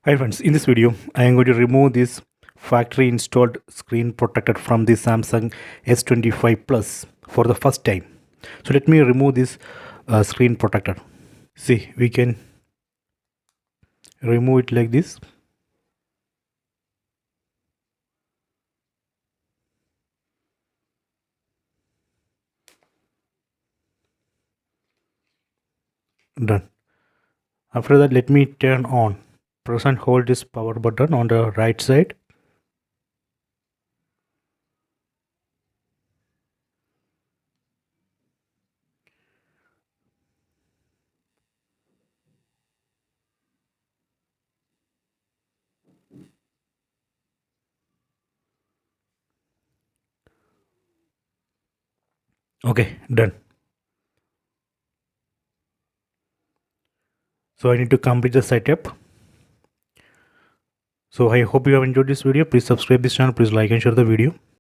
Hi friends, in this video I am going to remove this factory installed screen protector from the Samsung S25 Plus for the first time. So let me remove this screen protector. See, we can remove it like this. Done. After that, let me turn on. Press and hold this power button on the right side. Okay, done. So I need to complete the setup. So I hope you have enjoyed this video. Please subscribe this channel. Please like and share the video.